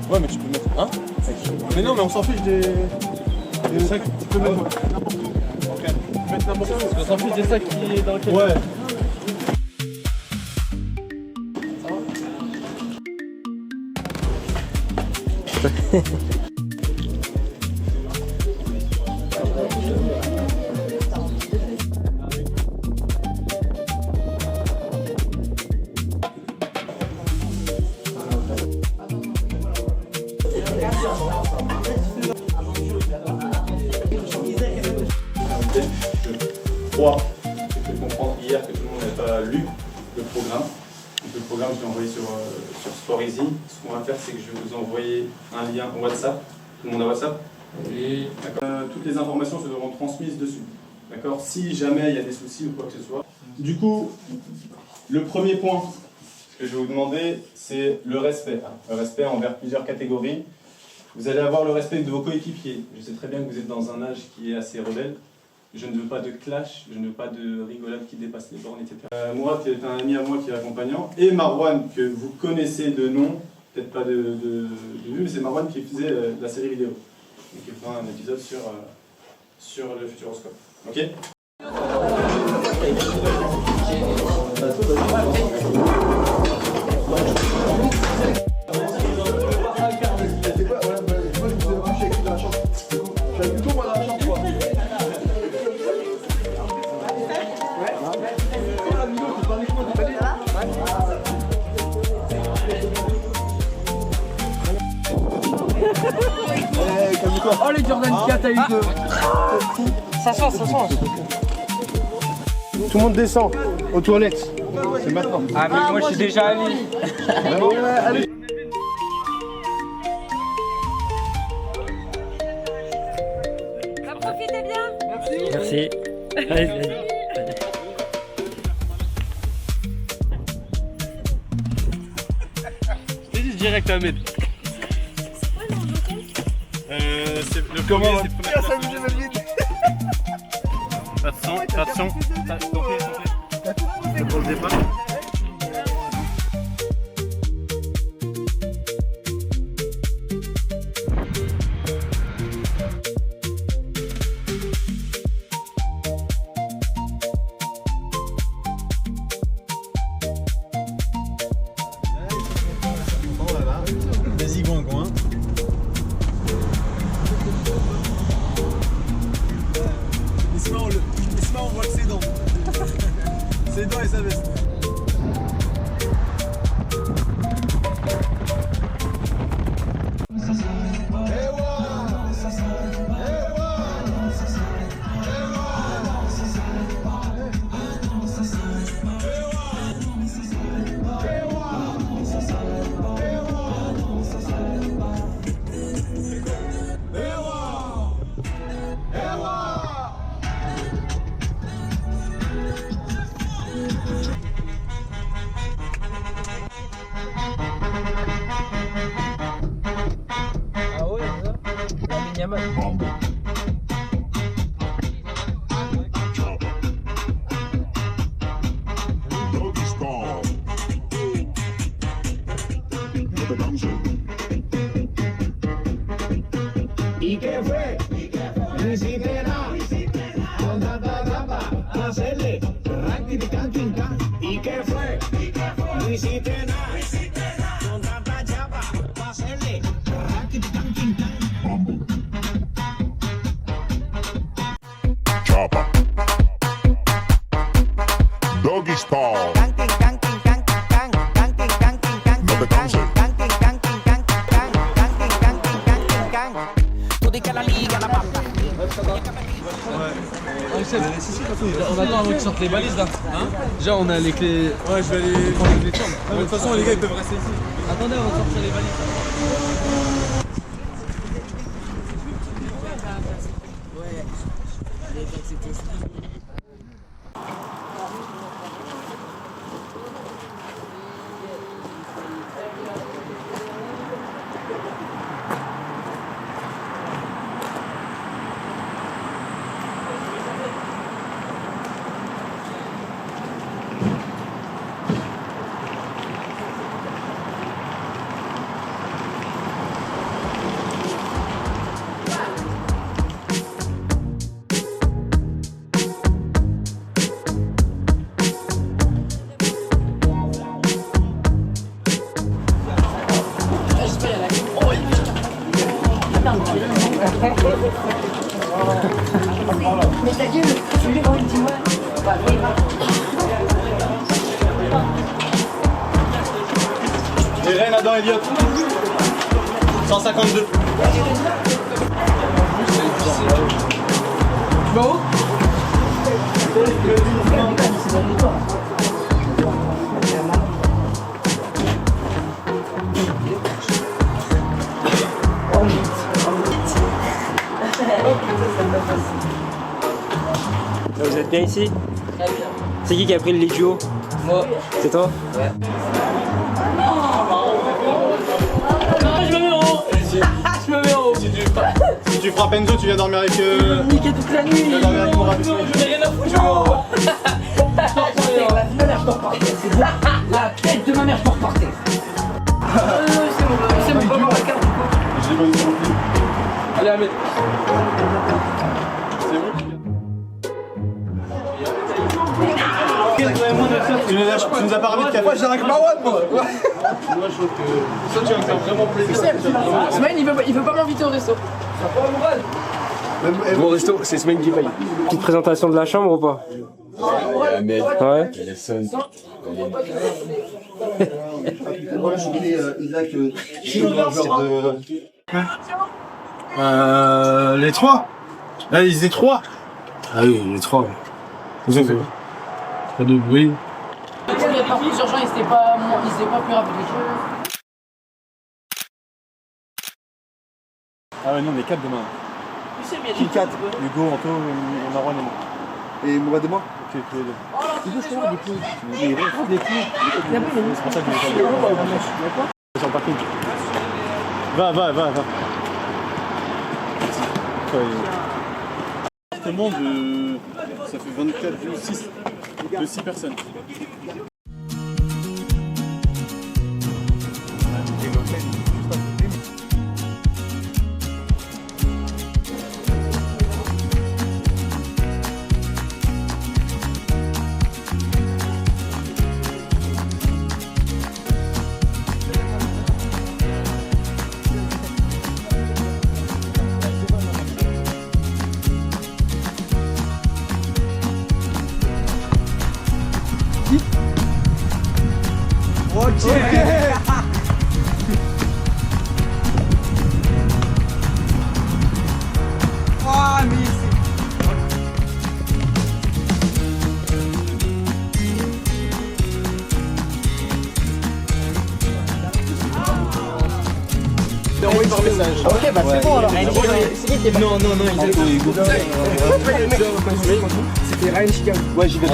Ouais, mais tu peux mettre. Hein? Mais non, mais on s'en fiche des sacs. Tu peux mettre n'importe où. Ok. Tu peux mettre n'importe où. On s'en fiche des sacs qui est dans lequel. Ouais. Je crois que je comprends hier que tout le monde n'a pas lu le programme. Donc le programme, je l'ai envoyé sur Sport Easy. Ce qu'on va faire, c'est que je vais vous envoyer un lien WhatsApp. Tout le monde a WhatsApp? Oui. Toutes les informations se seront transmises dessus. D'accord? Si jamais il y a des soucis ou quoi que ce soit. Du coup, le premier point que je vais vous demander, c'est le respect. Le respect envers plusieurs catégories. Vous allez avoir le respect de vos coéquipiers. Je sais très bien que vous êtes dans un âge qui est assez rebelle. Je ne veux pas de clash, je ne veux pas de rigolade qui dépasse les bornes, etc. Moi, tu es un ami à moi qui est accompagnant. Et Marwan, que vous connaissez de nom, peut-être pas de vue, mais c'est Marwan qui faisait la série vidéo. Et qui fera un épisode sur le Futuroscope. Ok? Oh les Jordan 4 à U2. Ça sent. Tout le monde descend aux toilettes. C'est maintenant. Ah mais moi je suis déjà allé. Allez. Profitez bien. Merci. Allez. C'est juste direct à mettre. C'est le premier, c'est le premier. Pas de son, pas de son. C'est pour le départ. Vas-y, coin. Laisse-moi, on voit que ses dents. Ses dents et sa veste. Ah ouais, c'est ça. La Yamal. ¿Y qué fue? No hiciste nada. Con tanta tapa, hacerle ranking-can. ¿Y qué fue? No hiciste nada. Con tanta chapa, hacerle ranking-can. Chopper. Doggy style. No te canses. On attend avant qu'ils sortent les balises là. Hein? Déjà on a les clés. Ouais, je vais aller prendre les clés de chambre. De toute façon, les gars, ils peuvent rester ici. Attendez, on va sortir les balises. Mais ta gueule, tu lui rends une dis-moi. Et Rennes Adam Elliott. 152. Bon. Vous êtes bien ici? Très bien. C'est qui a pris le lit duo? Moi. C'est toi? Ouais. Je me mets en haut. Je me mets en haut. Si tu frappes Enzo, tu viens dormir avec. Niquer toute la nuit. Tu viens dormir avec Mourad. Je n'ai rien à foutre, je me mets en haut. La vie, je dors par terre. C'est bon. La tête de ma mère, je dors par terre. C'est mon papa, la carte. Je l'ai pas dit non plus. Allez, Ahmed. C'est bon. Tu nous as pas ramené de café. Moi j'ai un Marwan moi. Moi je trouve que ça tu vas me faire vraiment plaisir. Smaïn, il veut pas m'inviter au resto. Mon resto, c'est Semaine qui paye. Petite présentation de la chambre ou pas? Ahmed, Ouais. Nelson. Moi, je voulais Isaac, Les trois. Ah, ils étaient trois. Ah oui, les trois. Vous avez fait pas de bruit. Il y a pas plusieurs gens, ils étaient pas plus rapides que Ah ouais, non, on est 4 demain. Qui 4 Hugo, Anto, Marwan et moi. et Mourad et moi. Ok, tous les deux. Des poules. C'est pour ça que je vais pas sur le parking. Va. Exactement de. Ça fait 24, 6. De 6 personnes. Envoyé par message. Ok, bah c'est bon alors. Non, C'était Ryan Chicago. Ouais, j'y vais.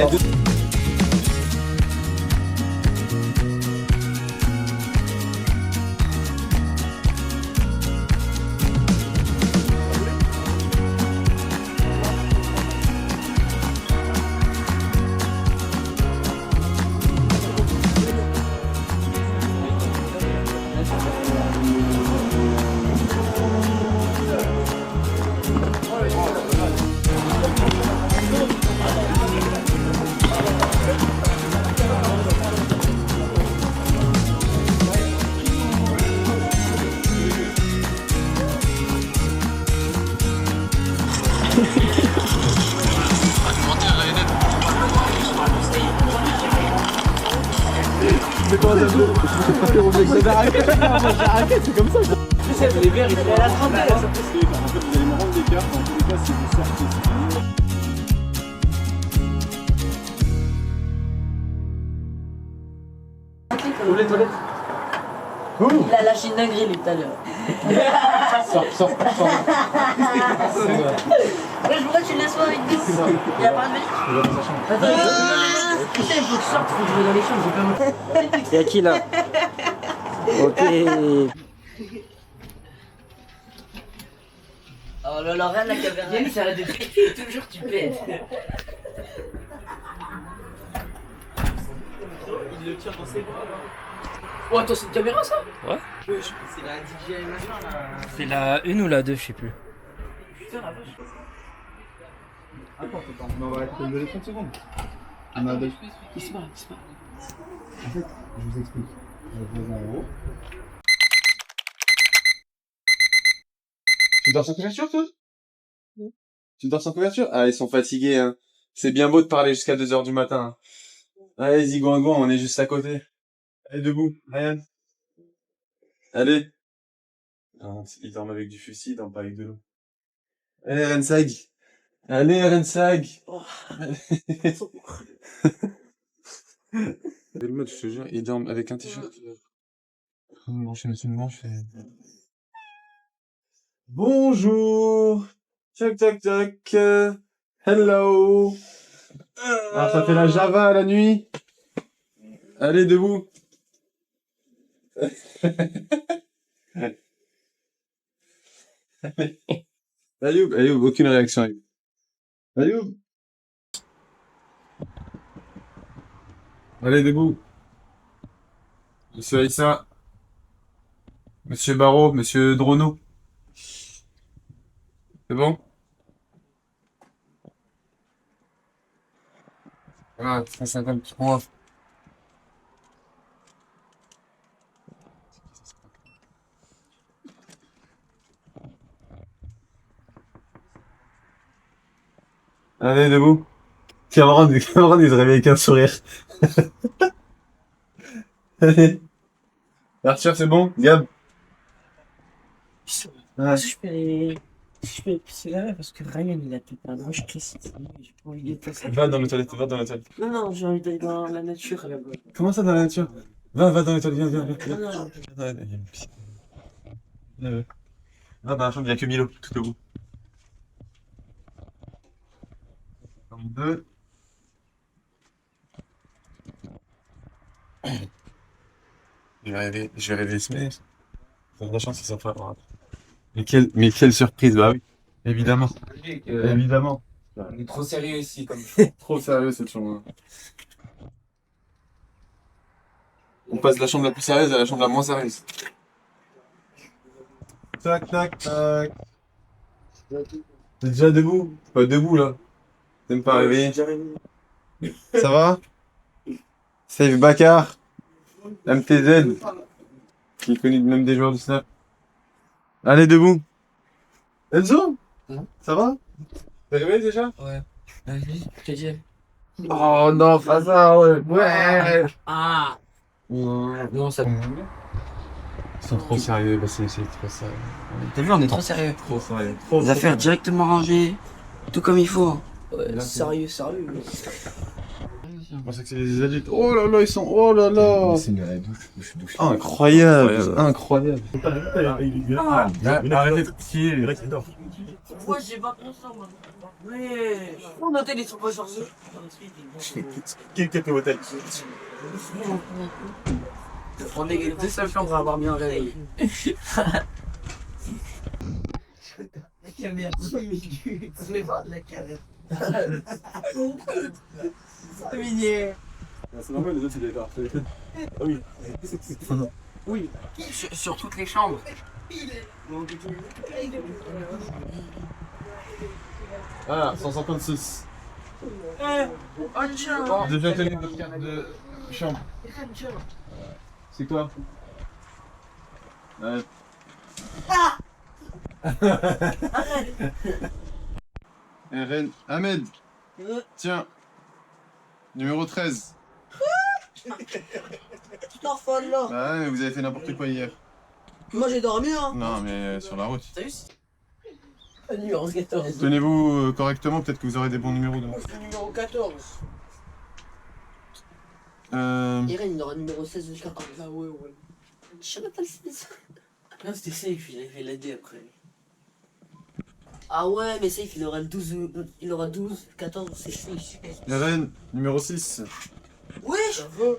C'est comme ça. les verres, il est à la trentaine. En fait, vous allez me rendre des cartes. Dans tous les cas, si vous sortez, c'est fini. Ouvre les toilettes. Il a lâché une dinguerie lui tout à l'heure. Sors. Ouais, je voudrais que tu le laisses avec nous. Il a pas de mec. Attends, putain, il faut que je sorte, faut que je vais dans les chambres, j'ai pas mon. Y'a qui là? Ok. Oh là là, regarde la caméra. Yannick, arrête de péter, toujours tu pètes. Il le tire dans ses bras. Oh, attends, c'est une caméra ça? Ouais. C'est la DJI machin là. C'est la 1 ou la 2, je sais plus. Putain, la vache. Attends, on va être donner 30 secondes. On a deux. Il se bat. En fait, je vous explique. Je vais en haut. Tu dors sur couverture, toi? Tu dors sans couverture? Ah, ils sont fatigués, hein. C'est bien beau de parler jusqu'à 2h du matin. Allez, Zigouangouan, on est juste à côté. Allez, debout, Ryan. Allez. Non, ils dorment avec du fusil, ils dorment pas avec de l'eau. Allez, Rensag. Allez, Rensag. Le mode, je te jure, ils dorment avec un t-shirt. Une manche, une manche. Bonjour. Tac, tac, tac. Hello. Ah, ça fait la Java la nuit. Allez, debout. Ayoub, aucune réaction, Ayoub. Ayoub. Allez, debout. Monsieur Aïssa. Monsieur Barreau, Monsieur Drono. C'est bon? Ah, 153. Allez, debout. Cameron, il se réveille avec un sourire. Allez. Arthur, c'est bon? Gab? Ouais. Je peux pisser là parce que Ryan il a tout un roche triste. J'ai pas envie d'être ça. Va dans les toilettes, va dans les toilettes. Non, j'ai envie d'aller dans la nature là-bas. Comment ça dans la nature? Va dans les toilettes, viens. Non. Il y a une piscine. Va dans la chambre, il n'y a que Milo, tout au bout. 2. Je vais rêver Smith. T'as de la chance, ils sont pas droits. Mais quelle surprise, bah oui. Évidemment. Évidemment. On est trop sérieux ici, comme. Trop sérieux cette chambre. On passe de la chambre la plus sérieuse à la chambre la moins sérieuse. Tac, tac, tac. T'es déjà debout? Pas debout là. T'aimes pas réveiller? Ça va? Save Bakar. MTZ. Qui est connu même des joueurs du Snap. Allez, debout. Enzo? Ça va? T'es réveillé déjà? Ouais. Vas-y, je te dis. Oh non, pas ça, ouais. Ouais. Ah. Non, ça. Ils sont trop sérieux, bah c'est trop sérieux. T'as vu, on est trop sérieux. Trop sérieux. Les affaires directement rangées, tout comme il faut. Ouais, sérieux. Je pensais que c'était des adultes. Oh là là, ils sont. Oh là là. C'est la douche. Incroyable. Incroyable. Arrêtez de crier, les mecs, ils dorment. Moi, j'ai pas pensé, moi. Ouais. On a ils sont pas chargés. Quel hôtel? On est deux seules chambres à avoir bien réveillé. La caméra, 5 minutes. On est pas de la caméra. C'est mignon. C'est normal, les autres, c'est des parfaits. Ah oui. Oui. Sur toutes les chambres. Ah, 156. Oh, tiens. Déjà connu votre carte de chambre. C'est quoi? Ouais. RN Ahmed. Tiens. Numéro 13. Tu t'en fous là. Bah ouais, mais vous avez fait n'importe quoi hier. Moi j'ai dormi hein. Non, mais sur la route. T'as vu? Numéro 14. Tenez-vous correctement, peut-être que vous aurez des bons numéros demain. Numéro 14. Irène, il aura numéro 16 de 14. Ah ouais. Je sais même pas le 16. Non, c'était safe, il avait l'aider après. Ah ouais, mais safe, il aura 12, 14, c'est safe. RN numéro 6. Oui, je veux.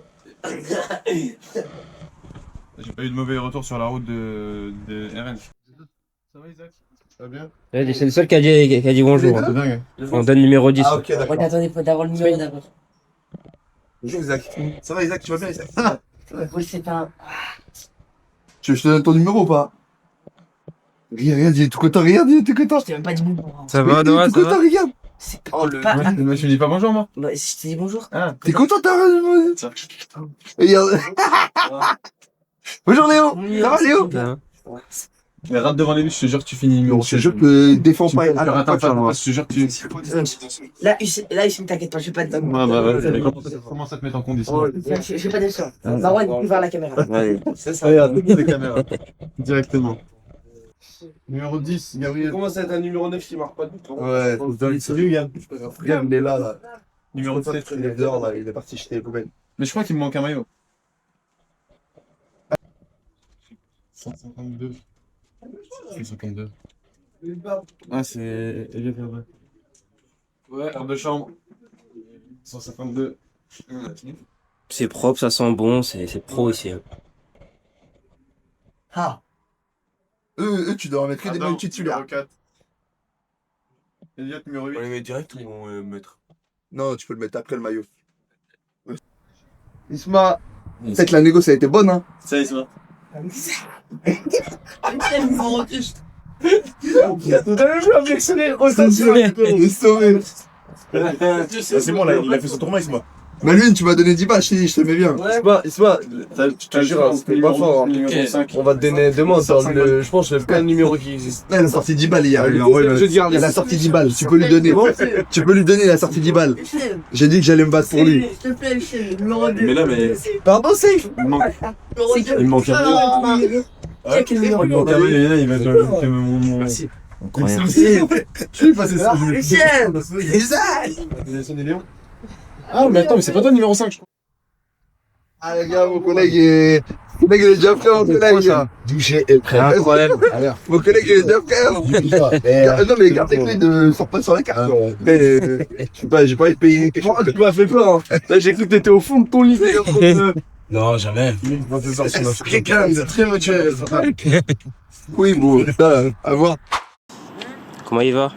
J'ai pas eu de mauvais retour sur la route de RN. Ça va Isaac? Ça va bien? Ouais, c'est le seul qui a dit bonjour. C'est dingue. On donne numéro 10. Ah ok, d'accord. Ouais, attendez, faut d'abord le numéro d'abord. Bonjour Isaac. Ça va Isaac, tu vas bien Isaac? Ah. Oui, c'est un. Tu veux que je te donne ton numéro ou pas? Regarde, il est tout content, regarde, il est tout content. Je t'ai même pas dit bonjour. Ça va, Noah, ça va? Regarde. C'est Oh le. pas. Moi, je me dis pas bonjour, moi. Bah, si je t'ai dit bonjour. Ah, T'es content, t'as Regarde. Bonjour Léo. Ça va Léo? Mais rate devant les buts, je te jure que tu finis numéro Je te jure que défends pas. Alors, Alors, attends, attends, je te jure que tu. Là, Hussein, t'inquiète pas, je vais pas te dire. Ouais, bah, commence à te mettre en condition. Je vais pas dire ça. Marwan, il peut voir la caméra. C'est ça. Regarde, les caméras. Directement. Numéro 10, Gabriel. Commence à être un numéro 9 qui marque pas de but. Ouais, salut, Yann. Yann, il est là. Numéro 7. Il est dehors, là. Il est parti jeter les poubelles. Mais je crois qu'il me manque un maillot. 152. 152. Ah, c'est Elliot Hervé. Ouais, heure de chambre. 152. C'est propre, ça sent bon, c'est pro ici. Hein. Ah. Eux, tu dois mettre que des maillots titulaires. Numéro 4. Elliot, numéro 8. On les met direct ou on va mettre? Non, tu peux le mettre après le maillot. Isma, peut-être la négo, ça a été bonne, hein. Ça, il se va. Il est sauvé. C'est bon, là, il a fait son tournoi, Isma. Malvin, tu m'as donné 10 balles, je te mets bien. Isma, je te jure, c'était pas fort. Hein. On va te donner demain, je pense que c'est le plein de numéros qui existe. Là, il a sorti 10 balles hier. Il a sorti 10 balles, tu peux lui donner. Tu peux lui donner, il a sorti 10 balles. J'ai dit que j'allais me battre pour lui. S'il te plaît, Hussein, numéro 2. Mais là, mais. Pardon, Safe. Il manque. Il manque un maillot. C'est quel numéro? Il manque un maillot, il va te ajouter mon. Merci. Incroyable. Je vais passer ça. Hussein. Ah, mais attends, mais c'est pas toi le numéro 5, je crois. Ah, les gars, mon collègue est déjà prêt, mon collègue. Douché et prêt. Incroyable. Mon collègue est déjà prêt. Non, mais gardez que ne sort pas sur la carte. Mais, je sais pas, j'ai pas envie de payer quelque chose. Tu m'as fait peur. Hein. Là, j'ai cru que t'étais au fond de ton lit. Non, jamais. Quelqu'un de très mature. Oui, bon, ça, à voir. Comment il va?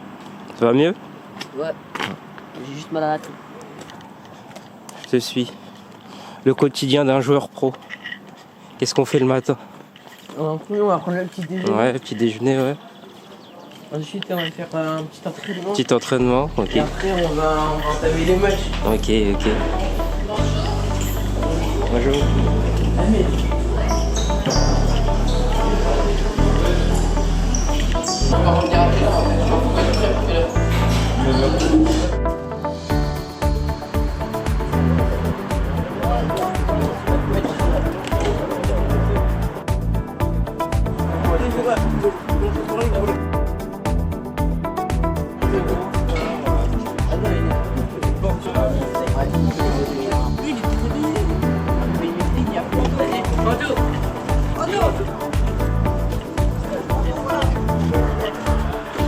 Ça va mieux? Ouais. J'ai juste mal à la tête. Je te suis. Le quotidien d'un joueur pro. Qu'est-ce qu'on fait le matin? On va prendre le petit déjeuner. Ouais, petit déjeuner, ouais. Ensuite, on va faire un petit entraînement. Petit entraînement, ok. Et après, on va entamer les matchs. Ok. Bonjour.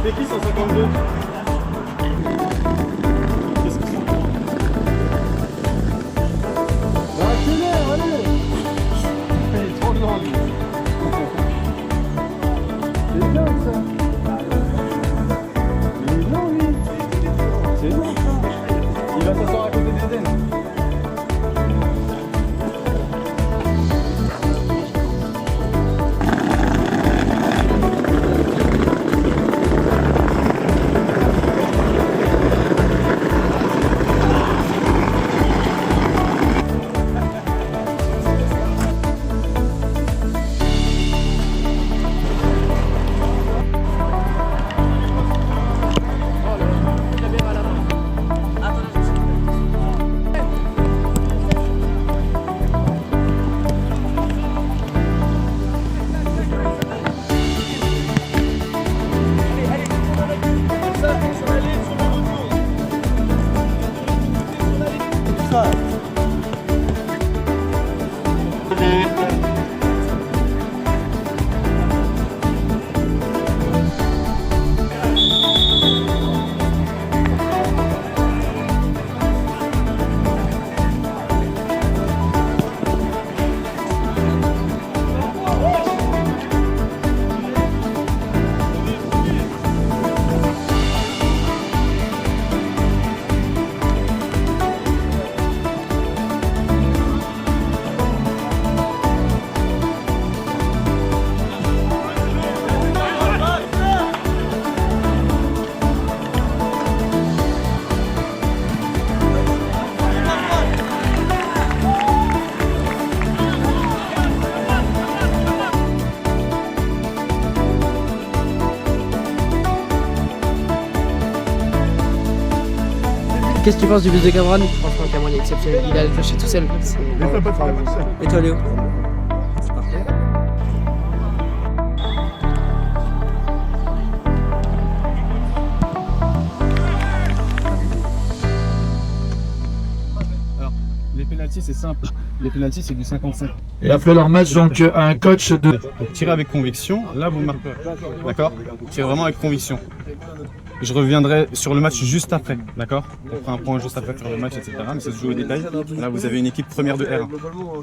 C'est qui 152? Il va s'asseoir à côté d'Eden. Qu'est-ce que tu penses du but de Cameron? Franchement, Cameron est exceptionnel. Il a le chercher tout seul. Et toi, Léo? Les pénaltys, c'est simple. Les pénaltys, c'est du 55. Et après leur match, donc un coach de... Tirez avec conviction, là vous marquez. D'accord? Tirez vraiment avec conviction. Je reviendrai sur le match juste après, d'accord? On fera un point juste après sur le match, etc. Mais ça se joue au détail. Là, vous avez une équipe première de R1.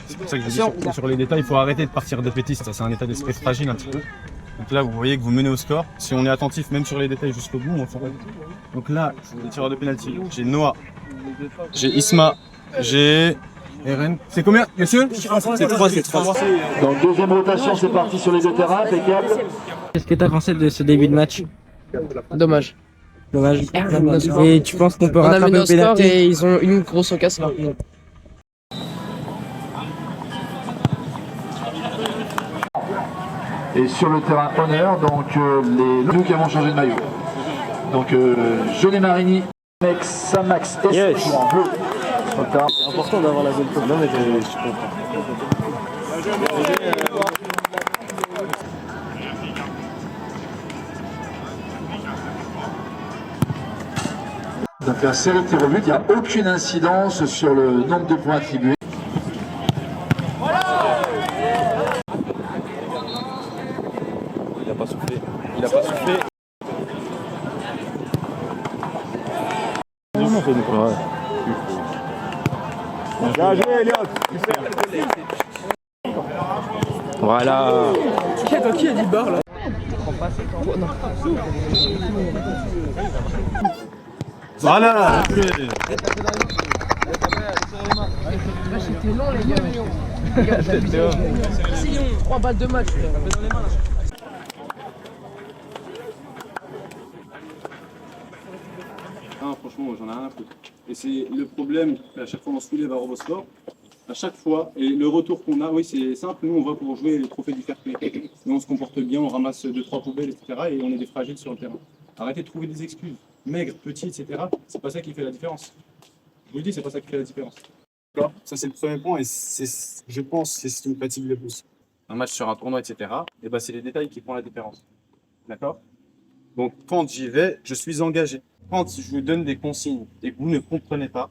C'est pour ça que je dis sur les détails, il faut arrêter de partir de pétiste. C'est un état d'esprit fragile un petit peu. Donc là, vous voyez que vous menez au score. Si on est attentif, même sur les détails jusqu'au bout, on s'en va. Donc là, les tireurs de pénalty. J'ai Noah, j'ai Isma, j'ai Eren. C'est combien, monsieur? C'est 3, c'est 3. Donc deuxième rotation, c'est parti sur les deux terrains, impeccable. Qu'est-ce que t'as pensé de ce début de match? Dommage. Dommage. Et tu penses qu'on peut rattraper le pénalty? Et ils ont une grosse occasion. Et sur le terrain honneur, donc les deux qui vont changer de maillot. Donc Jeunet Marini, Samax et Sochaux en bleu. C'est important d'avoir la bonne chose. Non, mais je suis content. Donc la série de tirs au but, il n'y a aucune incidence sur le nombre de points attribués. Il n'a pas soufflé. Il n'a pas soufflé. Bien joué, Elliot. Voilà. Qui a dit barre là? Voilà. C'était long les gars. C'est long. 3 balles de match. Ah, franchement, j'en ai rien à foutre. Et c'est le problème, à chaque fois on se soulève à Robosport, à chaque fois, et le retour qu'on a, oui c'est simple, nous on va pour jouer les trophées du fair play. Nous on se comporte bien, on ramasse 2-3 poubelles, etc. et on est des fragiles sur le terrain. Arrêtez de trouver des excuses, maigres, petits, etc. C'est pas ça qui fait la différence. Je vous le dis, c'est pas ça qui fait la différence. D'accord. Ça c'est le premier point et je pense que c'est ce qui me fatigue le plus. Un match sur un tournoi, etc. Et ben c'est les détails qui font la différence. D'accord? Donc quand j'y vais, je suis engagé. Quand je vous donne des consignes et que vous ne comprenez pas,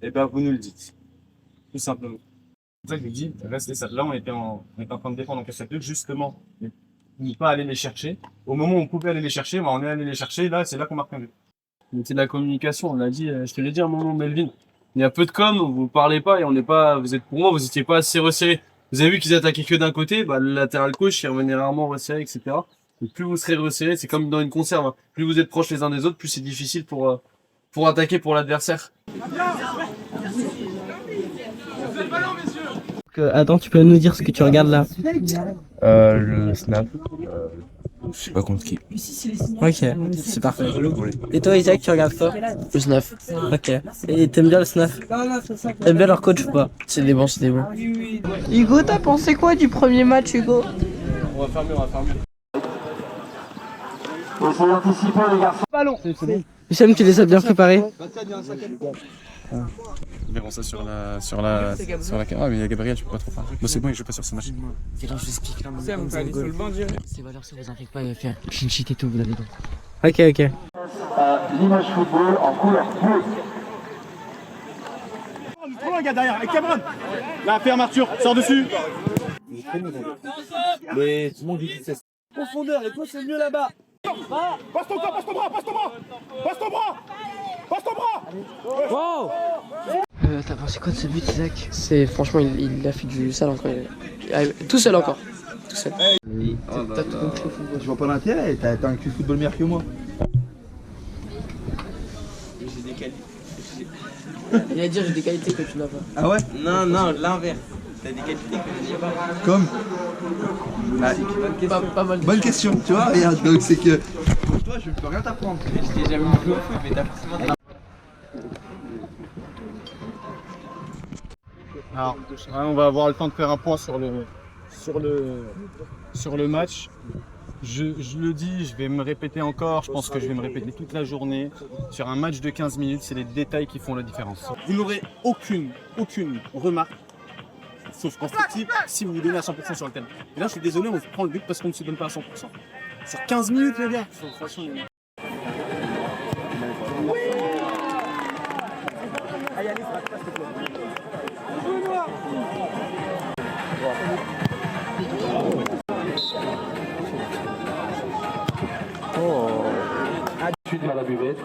et ben vous nous le dites. Tout simplement. C'est ça que je vous dis, restez ça. Là on était en train de défendre en casse 2 justement. Ne pas aller les chercher. Au moment où on pouvait aller les chercher, ben, on est allé les chercher, là c'est là qu'on marque un but. C'est de la communication, on l'a dit, je te l'ai dit à un moment, Melvin. Il y a peu de com, vous parlez pas et on n'est pas, pour moi, vous étiez pas assez resserré. Vous avez vu qu'ils attaquaient que d'un côté, bah, le latéral gauche, il revenait rarement resserré, etc. Et plus vous serez resserré, c'est comme dans une conserve, hein. Plus vous êtes proches les uns des autres, plus c'est difficile pour attaquer pour l'adversaire. Attends, tu peux nous dire ce que tu regardes là? Le snap. Je sais pas contre qui. Ok, c'est parfait. Et toi Isaac, tu regardes quoi? Le snap. Ok. Et t'aimes bien le snap? T'aimes bien leur coach ou pas? C'est des bons, c'est des bons. Hugo, t'as pensé quoi du premier match, Hugo? On va faire mieux. Essayez d'anticiper les garçons. Ballon. Hichem, tu les as bien préparés? Ils verront ça sur la caméra, mais il y a Gabriel, je peux pas trop parler. Bon, c'est bon, il joue pas sur sa machine. C'est là, je vous explique là. C'est valeur sûre, vous inquiétez pas, il va faire clean sheet et tout, vous avez donc. Ok. L'image football en couleur bleue. Trop loin, gars, derrière, avec Cameron. Là, ferme Arthur, sors dessus. Mais tout le monde dit que c'est profondeur, et toi c'est mieux là-bas. Passe ton bras. Wow. T'as pensé quoi de ce but, Isaac? C'est franchement, il a fait du sale encore. Tout seul encore. Tout seul. T'as tout compris au football. Je vois pas l'intérêt, t'as un cul football meilleur que moi. J'ai des qualités. Il a dit j'ai des qualités que tu n'as pas. Ah ouais? Non, l'inverse. T'as des qualités que je n'ai pas. Comme Pas mal de bonne choses. question, tu vois, regarde, donc c'est que pour toi je peux rien t'apprendre. Je t'ai jamais joué au foot, mais t'as forcément. Alors, on va avoir le temps de faire un point sur le match. Je le dis, je vais me répéter encore, je pense que je vais me répéter toute la journée. Sur un match de 15 minutes, c'est les détails qui font la différence. Vous n'aurez aucune remarque, sauf constructive, si vous vous donnez à 100% sur le thème. Et là, je suis désolé, on prend le but parce qu'on ne se donne pas à 100%. Sur 15 minutes, les gars. Tout de suite vers la buvette.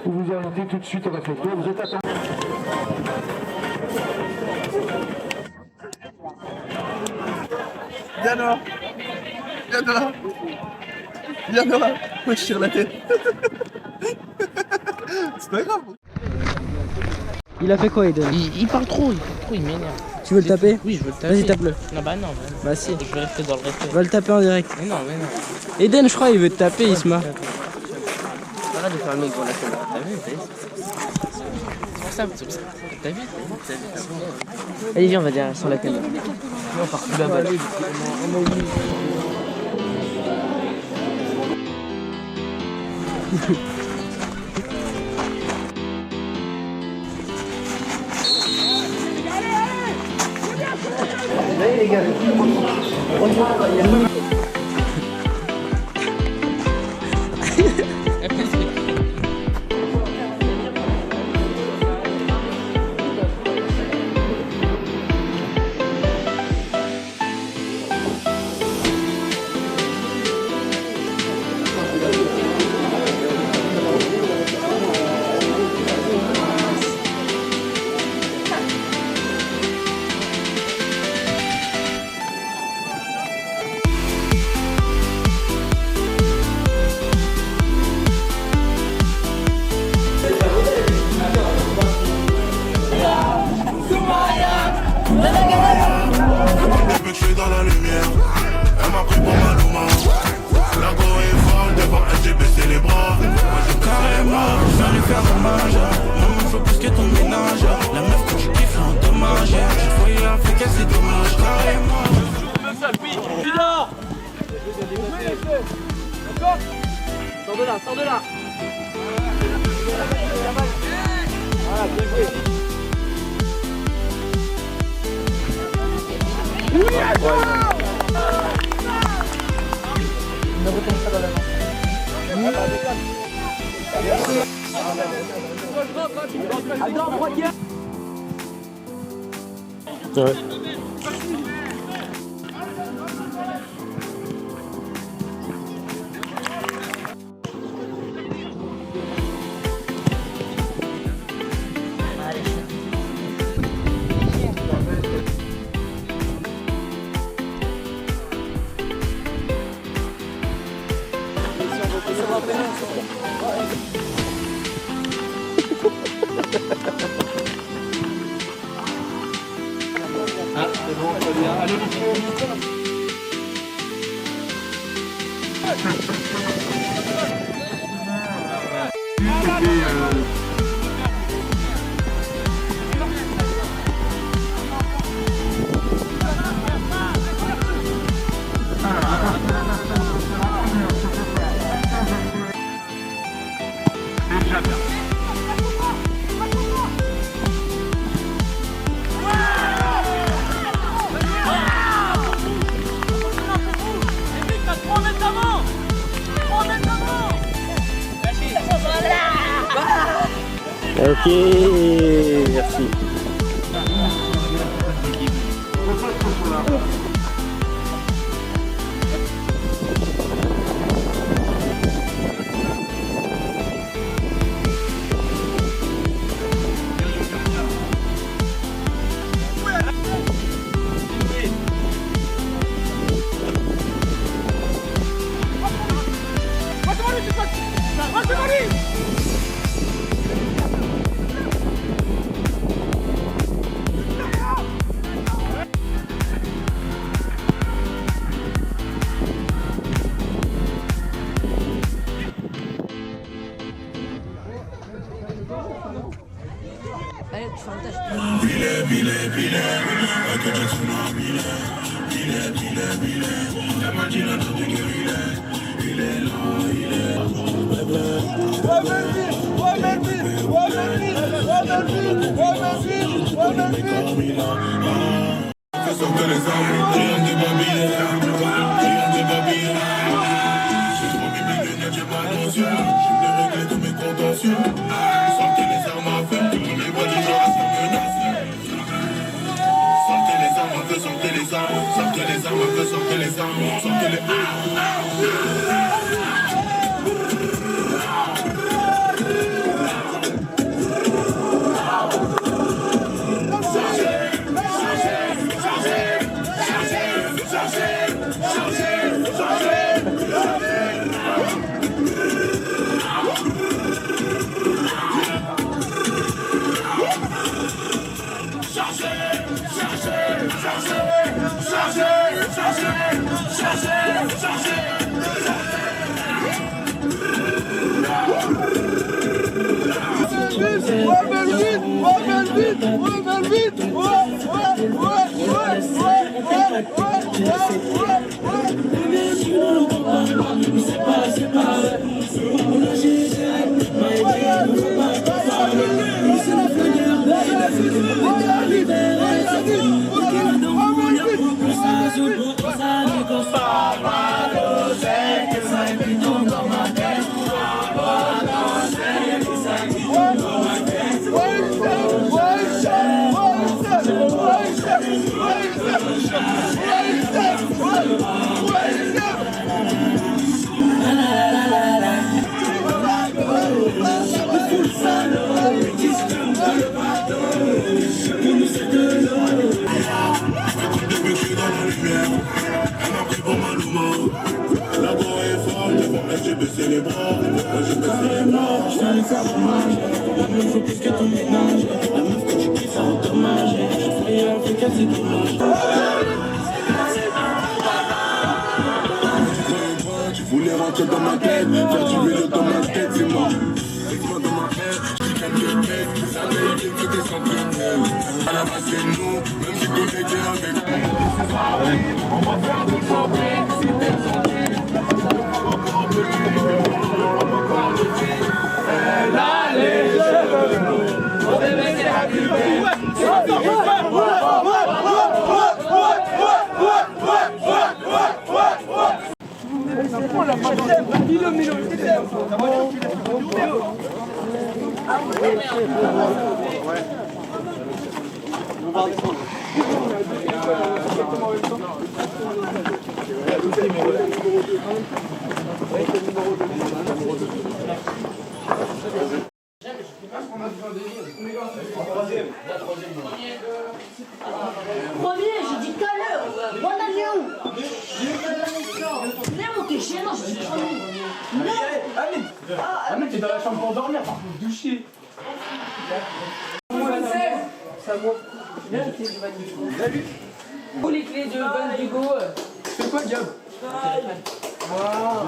Vous vous orientez tout de suite au réflecteur. Vous êtes attendu. Viens là. Viens là. Viens là. Moi, je tire la tête. C'est pas grave. Il a fait quoi, Eden? Il parle trop, il m'énerve. Tu veux le taper? Oui, je veux le taper. Vas-y, tape-le. Non, bah non. Bah si. Je vais rester dans le respect. Va le taper en direct. Mais non. Eden, je crois, il veut te taper, Isma. Arrête de faire le mec dans la tête. T'as vu? C'est pour ça. T'as vu? Allez, viens, on va derrière sur la tête. Non, on part plus la balle. Allez les gars. Je suis dans la lumière, elle m'a pris pour Maluma. La go est folle, devant elle j'ai baissé les bras. Carrément, je viens lui faire hommage. Maman, je veux plus que ton ménage. La meuf que tu kiffes, l'endommage. J'ai failli la faire qu'elle c'est dommage, carrément. D'accord? Sors de là, sors de là. Voilà, bien joué. Ne retombe pas dans la main. Attends, droite. Ouais. Ah, c'est bon, très bien. Allez, Ok, merci. Allez, tu fais un tâche. Bile, la matina de guerrilla. il est là, il est là. Fais sortir les armes, rien des babilles, rien des babilles. J'ai trop mis mes lunettes, j'ai mal aux yeux. Je voulais régler tous mes contentieux. Sortez les armes à feu, on les voit du genre à se menacer. Sortez les armes à feu, sortez les armes. Sortez les armes à feu, sortez les armes. Sortez les j'ai baissé les bras, j'ai baissé les bras. Je viens lui faire hommage, la meuf faut plus que ton ménage. La meuf que tu kiffes en dommage, j'ai failli Africa, c'est dommage. Tu voulais rentrer dans ma tête, faire du vélo dans ma tête, c'est moi. Laisse-moi dans ma tête, j'ai quelques têtes, ça m'a été que t'es sans plaisir. À la base c'est nous, même si connecté avec nous. On va faire du shopping, si t'es gentil. Premier, j'ai dit tout à l'heure. Moi, t'as dit où? Viens monter chez moi, j'ai dit 3 minutes. Amine, t'es dans la chambre pour dormir, par contre, doucher. Salut. Où les clés de Van Diego? C'est quoi, Gab? Voilà.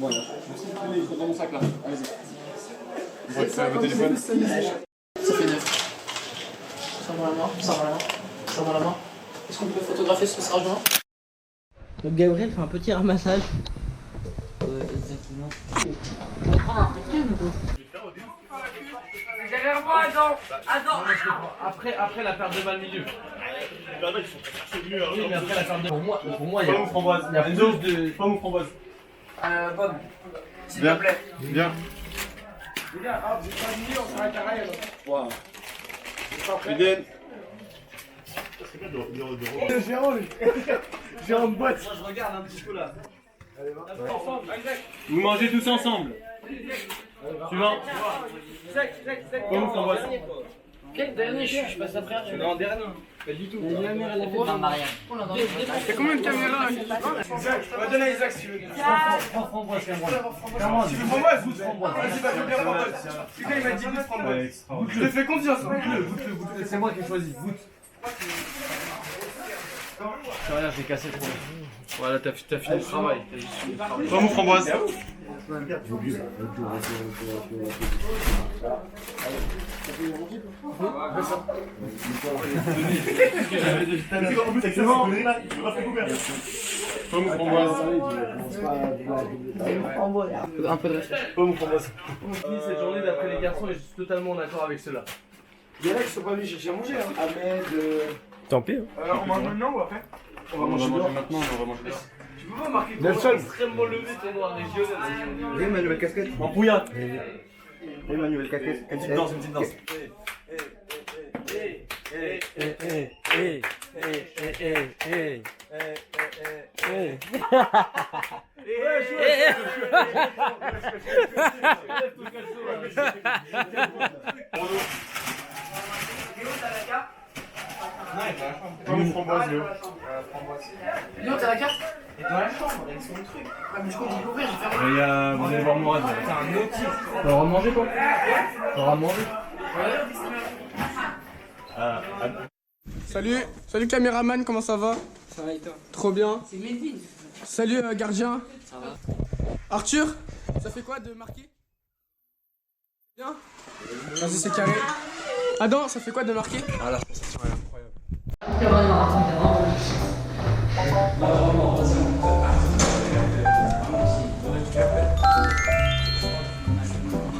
Je suis dans mon sac là. Allez-y. Ça fait 9. Sors-moi la main, sors-moi la main, sors-moi la main. Est-ce qu'on peut photographier ce sargent? Donc Gabriel fait un petit ramassage. Ouais, exactement. Derrière moi, attends. Après la perte de balle milieu. Oui, mais après la perte de... Pour moi, il y a... Pomme ou framboise. Il y a plus de... Pomme ou framboise. Pomme. S'il te plaît. Bien. Les gars, hop, j'ai pas mis, on sera carré. Waouh. Fidèle. Jérôme boîte. Moi, je regarde un petit peu là. Vous mangez tous ensemble. Suivant. Pomme ou framboise. Quel dernier je passe après. Non, dernier. Pas du tout. La mère, elle a fait dans Marianne. T'as combien de caméras? Isaac, on va donner à Isaac si tu veux. Prends framboise, c'est moi. Tu veux framboise? Goûte framboise. Vas-y, va, je veux bien framboise. Putain, il m'a dit goûte framboise. Je te fais confiance. Goûte-le. C'est moi qui ai choisi. Goûte. C'est rien, j'ai cassé le problème. Voilà, t'as fini le travail. Pomme ou framboise? C'est bon. Pomme framboise. Un peu de respect. Pomme framboise. On finit cette journée d'après les garçons et je suis totalement d'accord avec ceux-là. Il y en a qui sont pas venus chercher à manger, hein. Ahmed. Tant pis. Hein. On mange maintenant ou après? On va manger maintenant, on va manger dehors. Tu peux pas marquer ton extrêmement levé tournoi régional. Viens, ma nouvelle casquette. En pouillard. Viens, ma nouvelle casquette. Une petite danse, une petite danse. Pomme framboise, Léo. Léo, t'as la carte? Et dans la chambre, avec son truc. Ah, mais je compte découvrir, j'ai fait rien. Vous allez voir Mourad. C'est un autre type. T'auras mangé quoi? T'auras mangé? Salut caméraman, comment ça va? Ça va et toi? Trop bien. C'est Melvin. Salut gardien. Ça va. Arthur, ça fait quoi de marquer? Bien. Vas-y, c'est carré. Adam, ça fait quoi de marquer? Ah, la sensation est incroyable.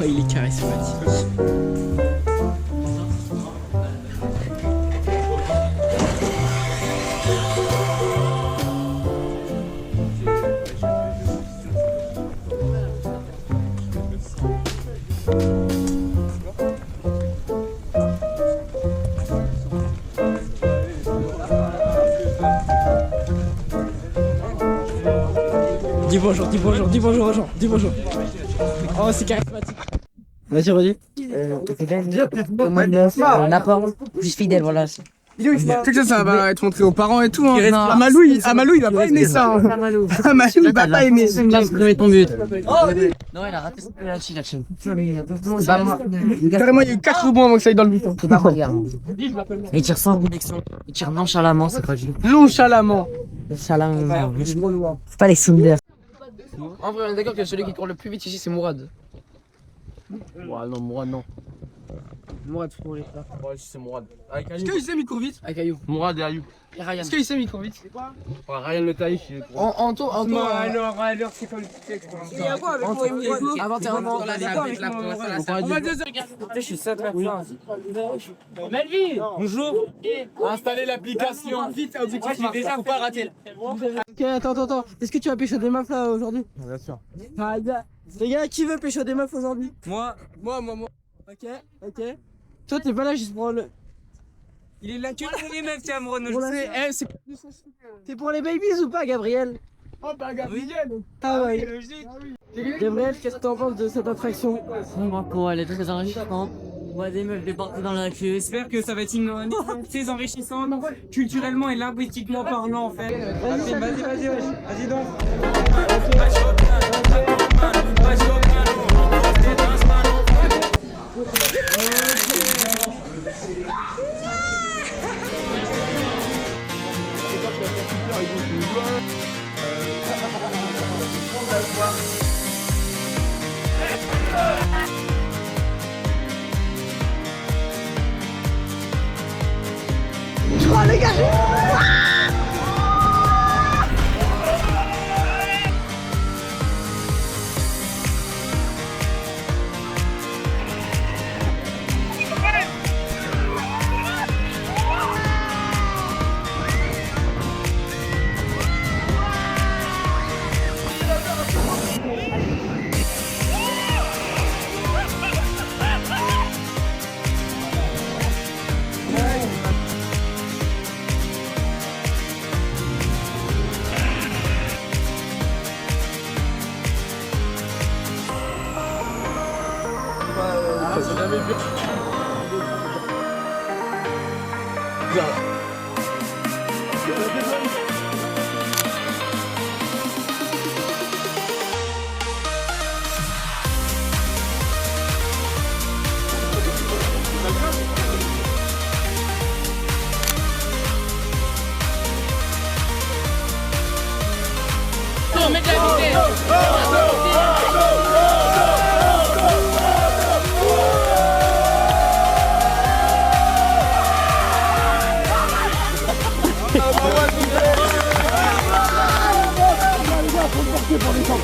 Oh, il est charismatique. Dis bonjour, dis bonjour, dis bonjour aux gens, dis bonjour. Oh, c'est charismatique. Vas-y, redis. L'apport plus fidèle, voilà. Tu sais que ça va être montré aux parents et tout. Hein. Amalou, il va pas aimer ça. Hein. Amalou, il va pas aimer. Exprimé ton but. Non, il a raté son penalty, l'action. Carrément, il y a eu 4 rebonds avant que ça aille dans le but. C'est pas regarde. Il tire sans conviction. Il tire nonchalamment, c'est pas juste. Nonchalamment. Nonchalamment. C'est pas les Sounders. En vrai, on est d'accord que celui qui court le plus vite ici, c'est Mourad. Ouais, non, Mourad, non. Mourad, faut rouler. Ouais, c'est Mourad. Avec Est-ce Ayou. que Issem il court vite? Avec Ayou. Mourad et Ayou. Et Ryan. Est-ce que Issem il court vite? Ouais, Ryan Le Taïf, il est trop. Anto, alors c'est comme le texte. Il y a quoi avec moi? Avant, t'es vraiment dans la avec la On va 2 heures. Je suis 7 Melvin. Bonjour. Installez l'application. Vite, objectif. J'ai déjà pas raté. Ok, attends. Est-ce que tu vas pêcher des meufs là aujourd'hui? Bien sûr. Ah, les gars, qui veut pêcher des meufs aujourd'hui? Moi. Ok. Toi, t'es pas là juste pour le. Il est là que pour les meufs, Cameron. Je sais. T'es pour les babies ou pas, Gabriel? Oh, bah, Gabriel. Ah ouais. Gabriel, qu'est-ce que t'en penses de cette attraction? Bon, elle est très enrichissante. On voit des meufs déportées dans la queue. J'espère que ça va être une très enrichissante, culturellement et linguistiquement parlant en fait. Vas-y donc. Oh les gars! c'est pour descendre.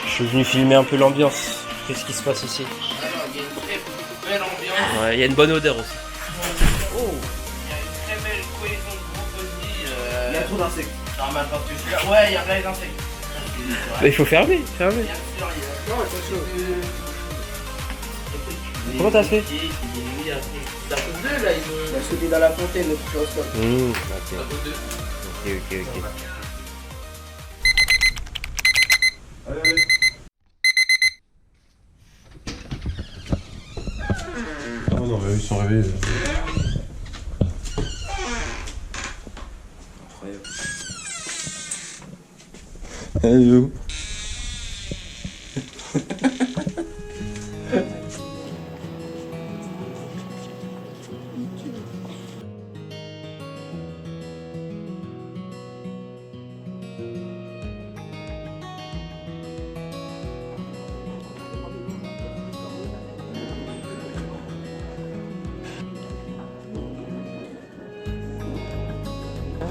Je suis venu filmer un peu l'ambiance. Qu'est-ce qui se passe ici? Il y a une très belle ambiance. Ouais, il y a une bonne odeur aussi. Oh, il y a une très belle cohésion de groupe aussi. Il y a trop d'insectes. Normal parce que je suis là. Ouais, il y a plein d'insectes. Mais il faut fermer, fermer. Bien sûr, il y a. Non, c'est chaud. Comment t'as fait? Ça cause d'eux là, ils ont. Il a sauté dans la fontaine, le petit Oscar. Ok. Ok. Ah non, mais ils sont réveillés. Incroyable. Hello.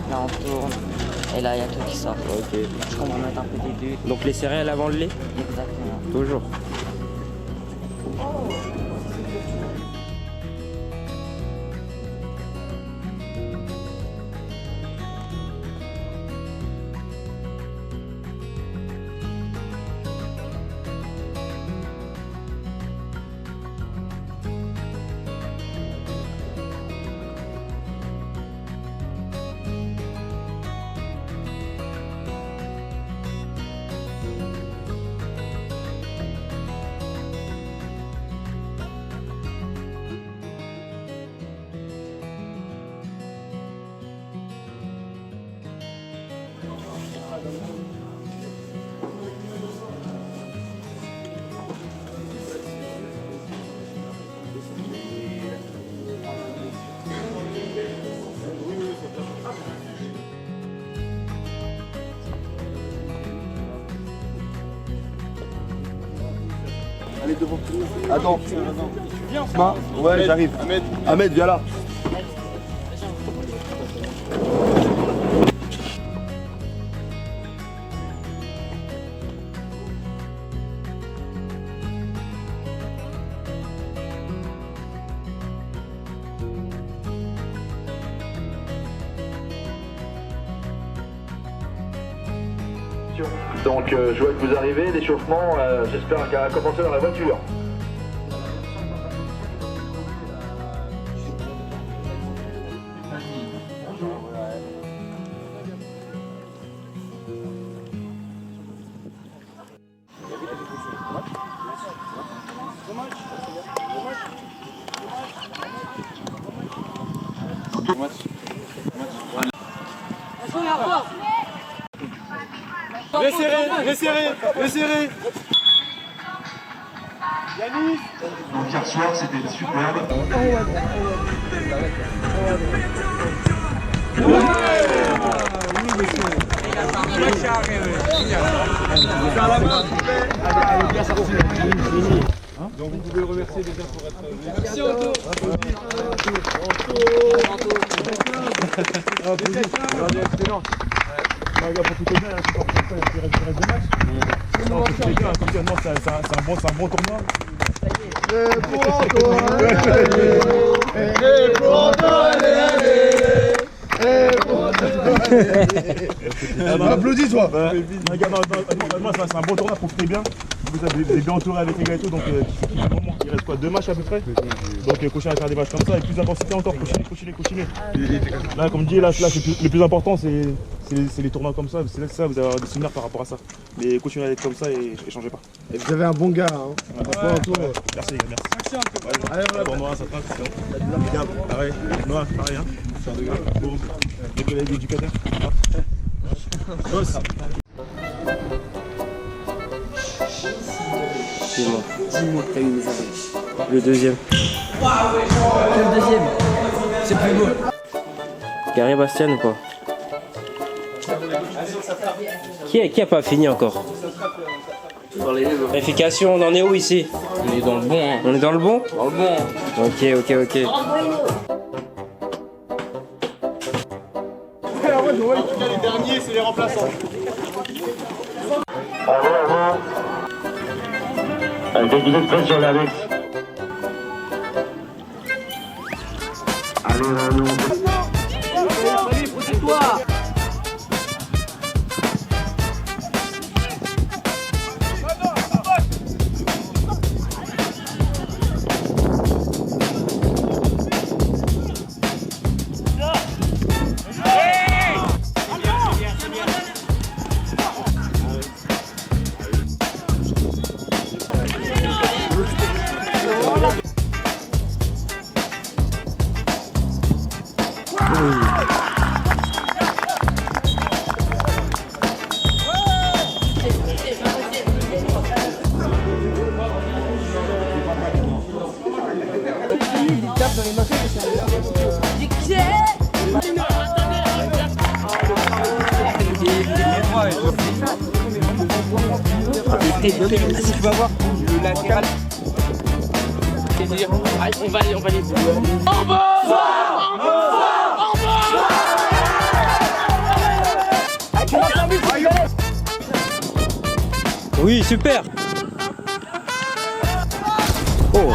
Là on tourne. Et là il y a tout qui sort. Ok. Je commence à mettre un peu des deux. Donc les céréales avant le lait? Exactement. Toujours. Allez devant. Attends. Tu viens? Ouais, j'arrive. Ahmed, viens là. Donc je vois que vous arrivez, l'échauffement, j'espère qu'elle a commencé dans la voiture. Resserrez. Yannis. Donc hier soir c'était superbe. Donc vous pouvez le remercier déjà pour être venu. Merci Anto. Excellent. Pour tout bien, il reste deux matchs. Non, c'est un bon tournoi. Et pour Antoine, et pour Antoine, et pour Antoine. Applaudis toi. C'est un bon tournoi, profitez bien. Vous êtes bien entouré avec les gars et tout, donc il reste quoi, 2 matchs à peu près. Donc continuez à faire des matchs comme ça, avec plus d'intensité encore, continuez. Là, comme dit, là le plus important c'est les tournois comme ça, c'est ça, vous avez des souvenirs par rapport à ça. Mais continuez à être comme ça et changez pas. Et vous avez un bon gars, hein. Merci les gars, merci. Allez, pour Noah, ça traque, c'est bon. Pareil, Noah, pareil, hein. Bon, les collègues éducateurs. Boss. Dis-moi. Dis-moi que t'as eu des arrêts. Le deuxième. Le deuxième. C'est plus beau. Gary Bastien ou pas? Qui a pas fini encore? Vérification, on en est où ici? On est dans le bon. Hein. On est dans le bon? Dans le bon. Ok. Les derniers, c'est les remplaçants. Avec vous êtes prêts sur la veste. Allez, Allez, protège-toi. Tu vas voir le latéral. On va les Oui, super. Oh.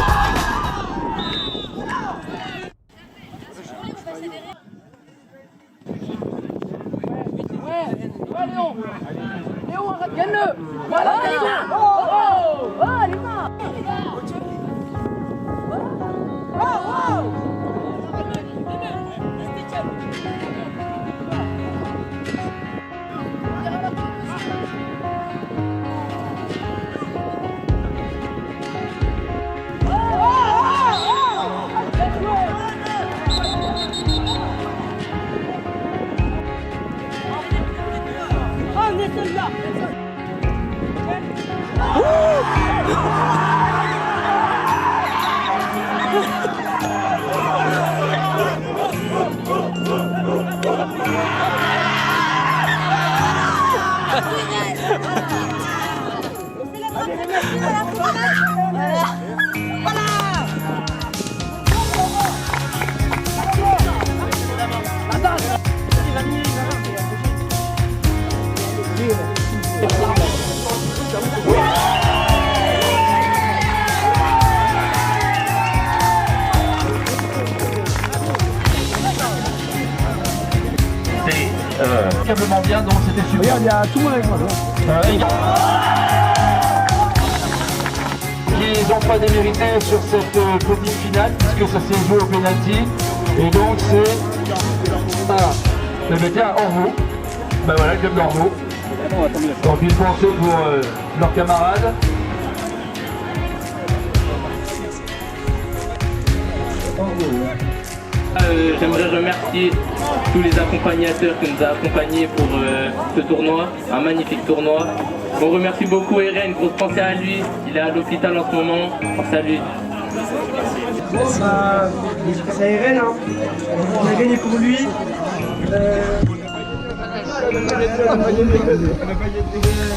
Léon, gagne-le. Voilà, Léon. Oh, les mains. Incroyablement bien, donc c'était super. Regarde, il y a tout le monde avec moi. Qui n'ont pas démérité sur cette petite finale, puisque ça s'est joué au penalty. Et donc c'est... Voilà. Le métier Ormeau. Ben voilà, le club d'Ormeau. Donc une pensée pour leurs camarades. J'aimerais remercier tous les accompagnateurs qui nous ont accompagnés pour ce tournoi, un magnifique tournoi. On remercie beaucoup Eren, grosse pensée à lui, il est à l'hôpital en ce moment. Salut. C'est Eren, hein. On a gagné pour lui.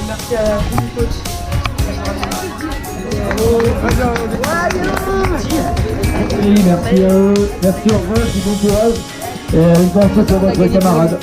Merci à tous les coachs. Merci à eux, merci au revoir, du bon courage et une pensée pour votre camarade.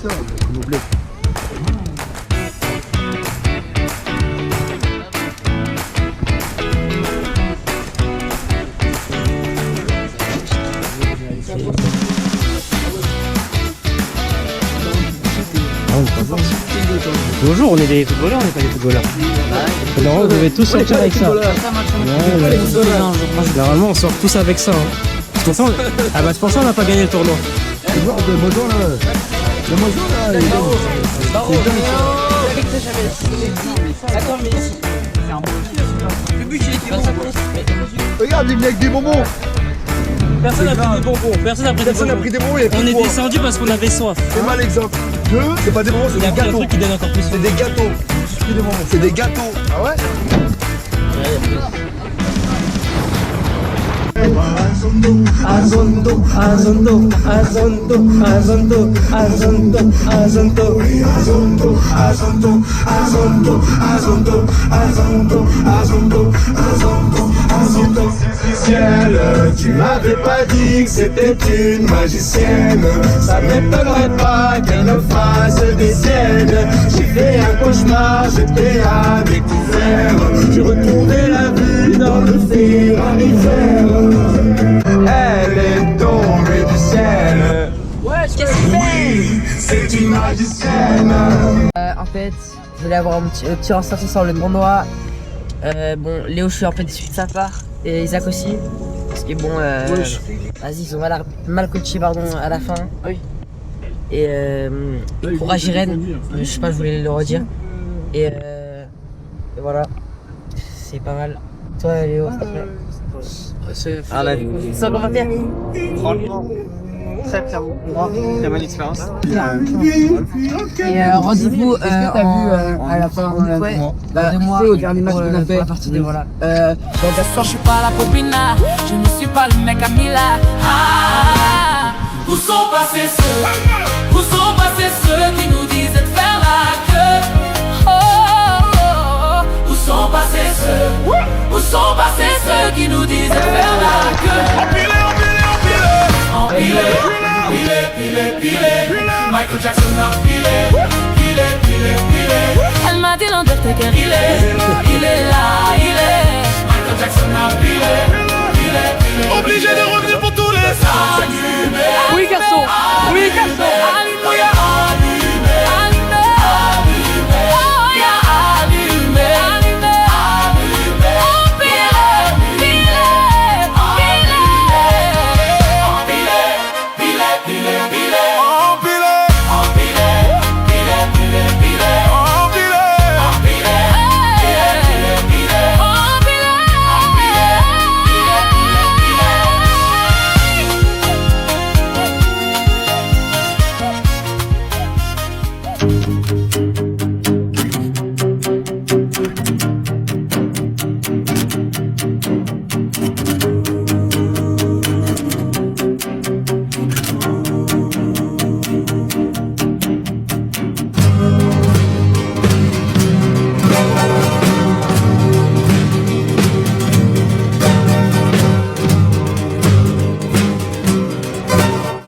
ça, comme au bled. Bonjour, on est des footballeurs, on n'est pas des footballeurs. Non, vous devez tous sortir avec ça. Normalement, on sort tous avec ça. C'est pour ça, c'est pour ça qu'on n'a pas gagné le tournoi. Le mojo là, Attends, mais ici. Le but, il est bon. regarde, il vient avec des bonbons. Personne n'a pris des bonbons. Personne n'a pris des bonbons. On est descendu parce qu'on avait soif. C'est mal exemple. Deux, c'est pas des bonbons, c'est des gâteaux. Qui donne encore plus. C'est des gâteaux. C'est plus des bonbons, c'est des gâteaux. Ah ouais? Azondo, azondo, azondo, azondo, azondo, azondo, azondo, azondo, azondo, azondo, azondo, azondo, azondo, azondo. Ciel, tu m'avais pas dit que c'était une magicienne. Ça m'étonnerait pas qu'elle fasse des siennes. J'ai fait un cauchemar, j'étais à découvert. J'ai retrouvé la vue dans le Ferrari vert. Elle est tombée du ciel. Ouais, qu'est-ce que oui, c'est une magicienne. En fait, je voulais avoir un petit ressenti sur le tournoi. Bon, Léo, je suis un peu déçu de sa part. Et Isaac aussi. Parce que bon, vas-y, ils ont mal coaché à la fin. Oui. Et courage Irène. Je sais pas, je voulais le redire. Et voilà. C'est pas mal. Toi, Léo, s'il te plaît. Sans commentaire. Franchement, très bon. Très bonne expérience. Et rendez-vous à la fin de mois au dernier match qu'on a fait. La partie de voilà. Ce soir je suis pas la popina, je ne suis pas le mec à Mila. Ah, où sont passés ceux qui nous disaient de faire la queue? Oh, oh, oh, où sont passés ceux qui nous disaient de faire la queue? Empilé, Michael Jackson a pilé. Elle m'a dit l'Undertaker, il est là, Michael Jackson a pilé.